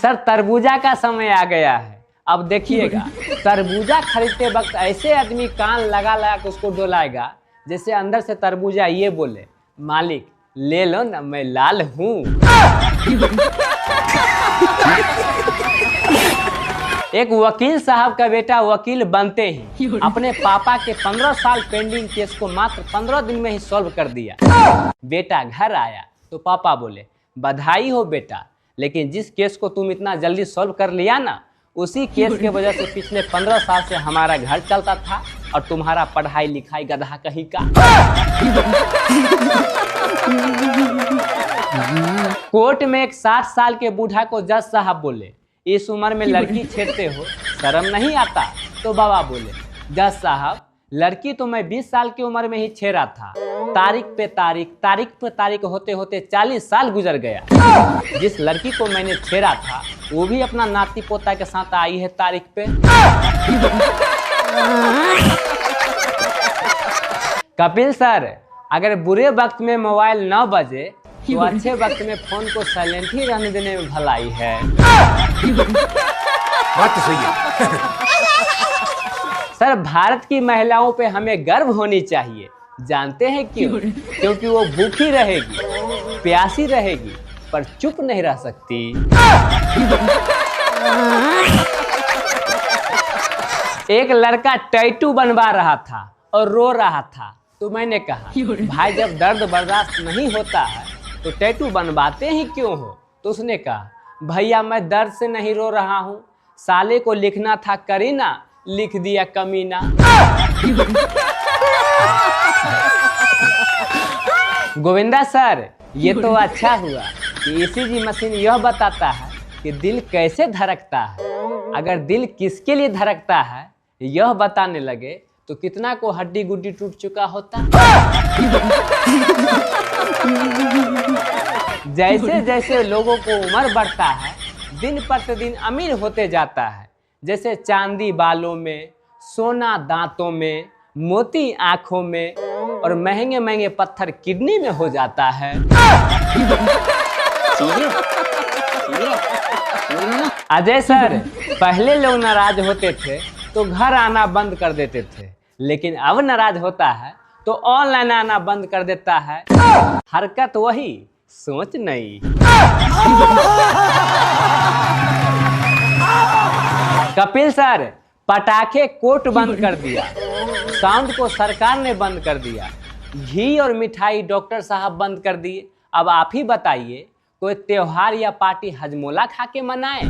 Sir तरबूजा का समय आ गया है। अब देखिएगा, तरबूजा खरीदते वक्त ऐसे आदमी कान लगा लगा के उसको डोलाएगा जैसे अंदर से तरबूजा ये बोले, मालिक ले लो ना, मैं लाल हूँ। एक वकील साहब का बेटा वकील बनते ही अपने पापा के 15 साल पेंडिंग केस को मात्र 15 दिन में ही सॉल्व कर दिया। बेटा घर आया तो पापा बोले, बधाई हो बेटा, लेकिन जिस केस को तुम इतना जल्दी सॉल्व कर लिया ना, उसी केस के वजह से पिछले 15 साल से हमारा घर चलता था और तुम्हारा पढ़ाई लिखाई गधा कहीं का। कोर्ट में एक 60 साल के बूढ़ा को जज साहब बोले, इस उम्र में लड़की छेड़ते हो, शर्म नहीं आता? तो बाबा बोले, जज साहब लड़की तो मैं 20 साल की उम्र में ही छेड़ा था। तारीख पे तारीख होते होते 40 साल गुजर गया। जिस लड़की को मैंने छेड़ा था वो भी अपना नाती पोता के साथ आई है तारीख पे। कपिल सर, अगर बुरे वक्त में मोबाइल न बजे तो अच्छे वक्त में फोन को साइलेंट ही रहने देने में भलाई है। बात तो सही है। सर, भारत की महिलाओं पे हमें गर्व होनी चाहिए। जानते हैं क्यों? क्योंकि वो भूखी रहेगी, प्यासी रहेगी, पर चुप नहीं रह सकती। एक लड़का टैटू बनवा रहा था और रो रहा था, तो मैंने कहा, भाई जब दर्द बर्दाश्त नहीं होता है तो टैटू बनवाते ही क्यों हो? तो उसने कहा, भैया मैं दर्द से नहीं रो रहा हूँ, साले को लिखना था करीना, लिख दिया कमीना। गोविंदा सर, ये तो अच्छा हुआ कि ईसीजी मशीन यह बताता है कि दिल कैसे धड़कता है। अगर दिल किसके लिए धड़कता है यह बताने लगे तो कितना को हड्डी गुड्डी टूट चुका होता। जैसे जैसे लोगों को उम्र बढ़ता है, दिन प्रतिदिन अमीर होते जाता है। जैसे चांदी बालों में, सोना दांतों में, मोती आंखों में और महंगे महंगे पत्थर किडनी में हो जाता है। अजय सर, पहले लोग नाराज होते थे तो घर आना बंद कर देते थे, लेकिन अब नाराज होता है तो ऑनलाइन आना बंद कर देता है। हरकत वही, सोच नहीं। कपिल सर, पटाखे कोर्ट बंद कर दिया, साउंड को सरकार ने बंद कर दिया, घी और मिठाई डॉक्टर साहब बंद कर दिए। अब आप ही बताइए, कोई त्योहार या पार्टी हजमोला खा के मनाए?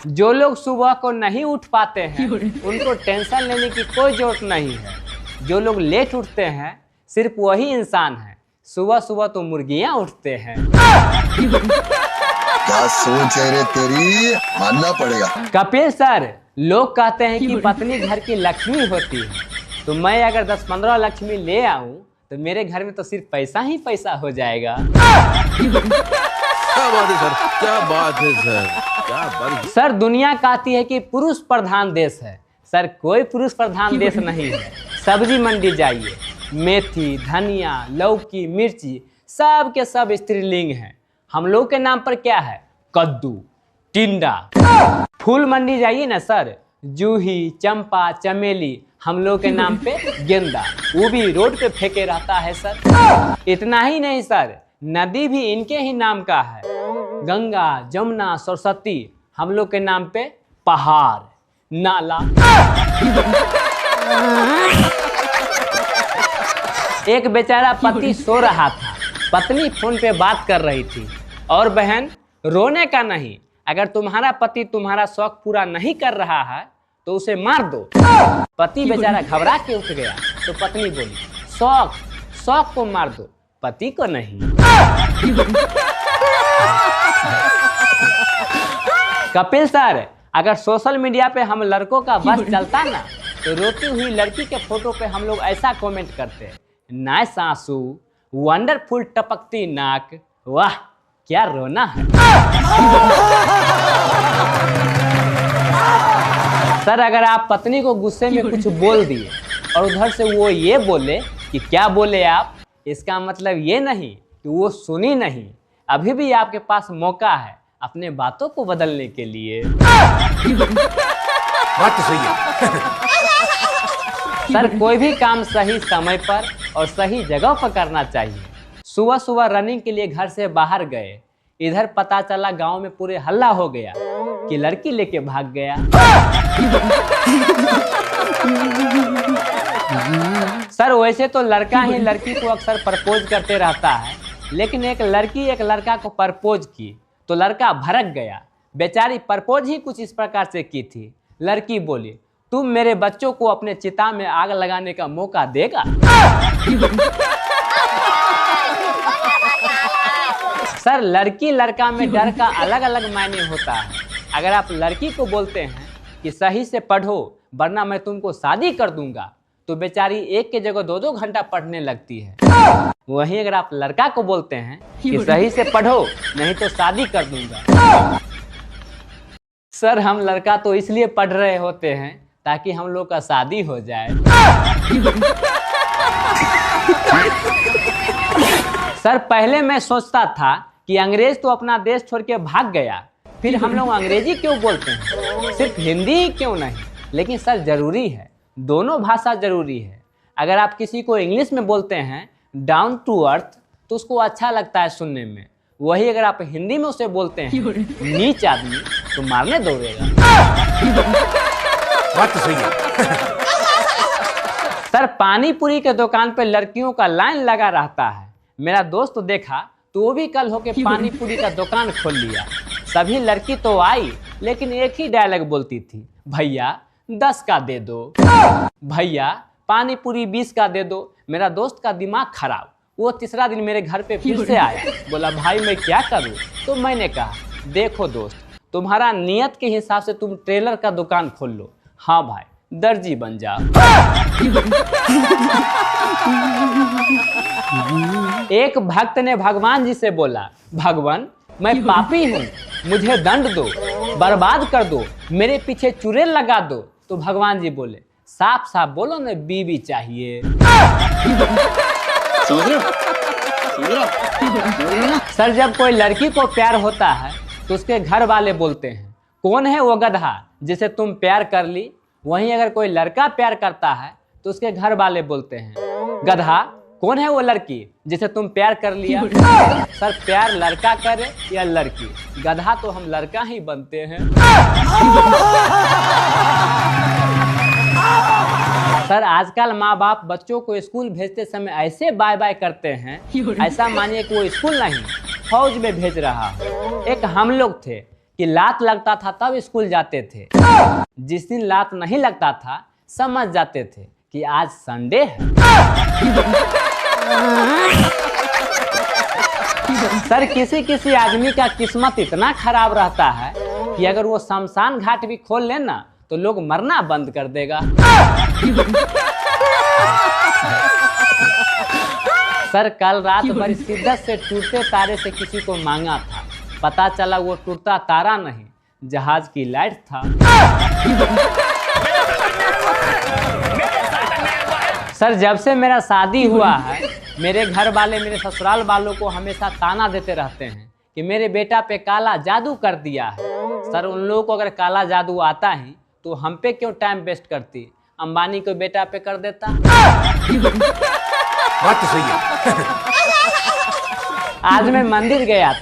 जो लोग सुबह को नहीं उठ पाते हैं उनको टेंशन लेने की कोई जरूरत नहीं है। जो लोग लेट उठते हैं सिर्फ वही इंसान है। सुबह सुबह तो मुर्गियां उठते हैं। क्या सोच है रे तेरी, मानना पड़ेगा। कपिल सर, लोग कहते हैं कि पत्नी घर की लक्ष्मी होती है, तो मैं अगर 10-15 लक्ष्मी ले आऊं तो मेरे घर में तो सिर्फ पैसा ही पैसा हो जाएगा। क्या बात है सर, क्या बात है सर, क्या बात। सर, दुनिया कहती है कि पुरुष प्रधान देश है। सर, कोई पुरुष प्रधान देश नहीं है। सब्जी मंडी जाइए, मेथी, धनिया, लौकी, मिर्ची सब के सब स्त्रीलिंग हैं। हम लोग के नाम पर क्या है? कद्दू, टिंडा। फूल मंडी जाइए ना सर, जूही, चंपा, चमेली हम लोग के नाम पे गेंदा, वो भी रोड पे फेंके रहता है सर। इतना ही नहीं सर, नदी भी इनके ही नाम का है। गंगा, जमुना, सरस्वती हम लोग के नाम पे पहाड़, नाला। एक बेचारा पति सो रहा था, पत्नी फोन पे बात कर रही थी। और बहन, रोने का नहीं, अगर तुम्हारा पति तुम्हारा शौक पूरा नहीं कर रहा है तो उसे मार दो। पति बेचारा घबरा के उठ गया तो पत्नी बोली, शौक को मार दो, पति को नहीं। कपिल सर, अगर सोशल मीडिया पे हम लड़कों का बस चलता ना तो रोती हुई लड़की के फोटो पे हम लोग ऐसा कमेंट करते, नाइस आंसू, वंडरफुल टपकती नाक, वाह क्या रोना है। सर, अगर आप पत्नी को गुस्से में कुछ बोल दिए और उधर से वो ये बोले कि क्या बोले आप, इसका मतलब ये नहीं कि वो सुनी नहीं। अभी भी आपके पास मौका है अपने बातों को बदलने के लिए। बात तो सही है। सर कोई भी काम सही समय पर और सही जगह पर करना चाहिए। सुबह सुबह रनिंग के लिए घर से बाहर गए, इधर पता चला गांव में पूरे हल्ला हो गया कि लड़की लेके भाग गया। सर वैसे तो लड़का ही लड़की को अक्सर प्रपोज करते रहता है, लेकिन एक लड़की एक लड़का को प्रपोज की तो लड़का भड़क गया। बेचारी प्रपोज ही कुछ इस प्रकार से की थी। लड़की बोली, तुम मेरे बच्चों को अपने चिता में आग लगाने का मौका देगा? सर लड़की लड़का में डर का अलग अलग मायने होता है। अगर आप लड़की को बोलते हैं कि सही से पढ़ो वरना मैं तुमको शादी कर दूंगा, तो बेचारी एक के जगह 2-2 घंटा पढ़ने लगती है। वहीं अगर आप लड़का को बोलते हैं कि सही से पढ़ो नहीं तो शादी कर दूंगा। सर हम लड़का तो इसलिए पढ़ रहे होते हैं ताकि हम लोग का शादी हो जाए। सर पहले मैं सोचता था कि अंग्रेज तो अपना देश छोड़ के भाग गया, फिर हम लोग अंग्रेजी क्यों बोलते हैं, सिर्फ हिंदी ही क्यों नहीं? लेकिन सर जरूरी है, दोनों भाषा जरूरी है। अगर आप किसी को इंग्लिश में बोलते हैं डाउन टू अर्थ तो उसको अच्छा लगता है सुनने में। वही अगर आप हिंदी में उसे बोलते हैं नीच आदमी तो मारने दौड़ेगा। बात तो सही है। सर पानी पूरी के दुकान पे लड़कियों का लाइन लगा रहता है। मेरा दोस्त देखा तो वो भी कल होके पानी पूरी का दुकान खोल लिया। सभी लड़की तो आई लेकिन एक ही डायलॉग बोलती थी, भैया 10 का दे दो, भैया पानी पूरी 20 का दे दो। मेरा दोस्त का दिमाग खराब। वो तीसरा दिन मेरे घर पे फिर से आया, बोला भाई मैं क्या करूं? तो मैंने कहा देखो दोस्त, तुम्हारा नियत के हिसाब से तुम ट्रेलर का दुकान खोल लो, हाँ भाई दर्जी बन जाओ। एक भक्त ने भगवान जी से बोला, भगवान मैं पापी हूँ, मुझे दंड दो, बर्बाद कर दो, मेरे पीछे चुड़ैल लगा दो। तो भगवान जी बोले, साफ साफ बोलो ना बीवी चाहिए। सर जब कोई लड़की को प्यार होता है तो उसके घर वाले बोलते हैं, कौन है वो गधा जिसे तुम प्यार कर ली? वहीं अगर कोई लड़का प्यार करता है तो उसके घर वाले बोलते हैं, गधा कौन है वो लड़की जिसे तुम प्यार कर लिया? सर प्यार लड़का करे या लड़की, गधा तो हम लड़का ही बनते हैं। सर आजकल माँ बाप बच्चों को स्कूल भेजते समय ऐसे बाय बाय करते हैं, ऐसा मानिए कि वो स्कूल नहीं फौज में भेज रहा। एक हम लोग थे कि लात लगता था तब स्कूल जाते थे, जिस दिन लात नहीं लगता था समझ जाते थे कि आज संडे है। सर किसी किसी आदमी का किस्मत इतना खराब रहता है कि अगर वो शमशान घाट भी खोल लेना तो लोग मरना बंद कर देगा। सर कल रात बड़ी शिद्दत से टूटते तारे से किसी को मांगा था, पता चला वो टूटता तारा नहीं जहाज की लाइट था। सर जब से मेरा शादी हुआ है मेरे घर वाले मेरे ससुराल वालों को हमेशा ताना देते रहते हैं कि मेरे बेटा पे काला जादू कर दिया है। सर उन लोगों को अगर काला जादू आता ही तो हम पे क्यों टाइम वेस्ट करती, अंबानी को बेटा पे कर देता। बात तो सही है। आज मैं मंदिर गया था,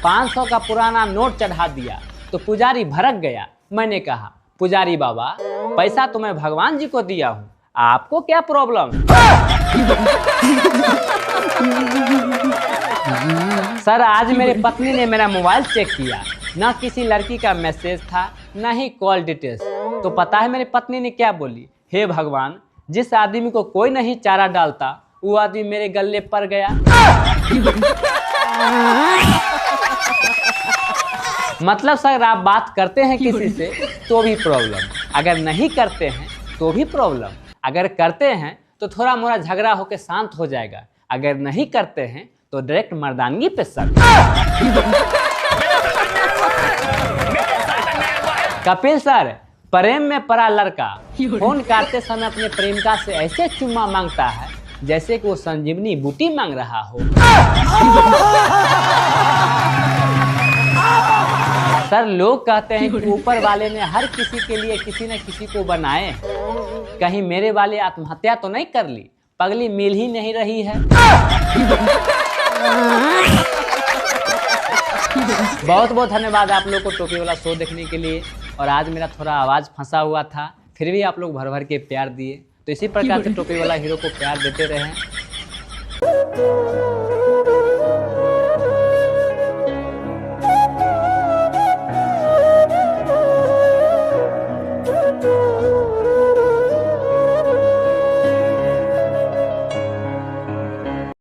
500 का पुराना नोट चढ़ा दिया तो पुजारी भड़क गया। मैंने कहा, पुजारी बाबा पैसा तो मैं भगवान जी को दिया हूँ, आपको क्या प्रॉब्लम? सर आज मेरे पत्नी ने मेरा मोबाइल चेक किया, ना किसी लड़की का मैसेज था ना ही कॉल डिटेल्स। तो पता है मेरी पत्नी ने क्या बोली, हे भगवान जिस आदमी को कोई नहीं चारा डालता वो आदमी मेरे गले पड़ गया। मतलब सर आप बात करते हैं किसी से तो भी प्रॉब्लम, अगर नहीं करते हैं तो भी प्रॉब्लम। अगर करते हैं तो थोड़ा मोड़ा झगड़ा होकर शांत हो जाएगा, अगर नहीं करते हैं तो डायरेक्ट मर्दानगी पे शक। कपिल सर प्रेम में पड़ा लड़का फोन काटते समय अपने प्रेमिका से ऐसे चुम्मा मांगता है जैसे कि वो संजीवनी बूटी मांग रहा हो। सर लोग कहते हैं कि ऊपर वाले ने हर किसी के लिए किसी न किसी को बनाए, कहीं मेरे वाले आत्महत्या तो नहीं कर ली, पगली मिल ही नहीं रही है। बहुत बहुत धन्यवाद आप लोग को टोपी वाला शो देखने के लिए। और आज मेरा थोड़ा आवाज़ फंसा हुआ था, फिर भी आप लोग भर भर के प्यार दिए, तो इसी प्रकार से टोपी वाला हीरो को प्यार देते रहें।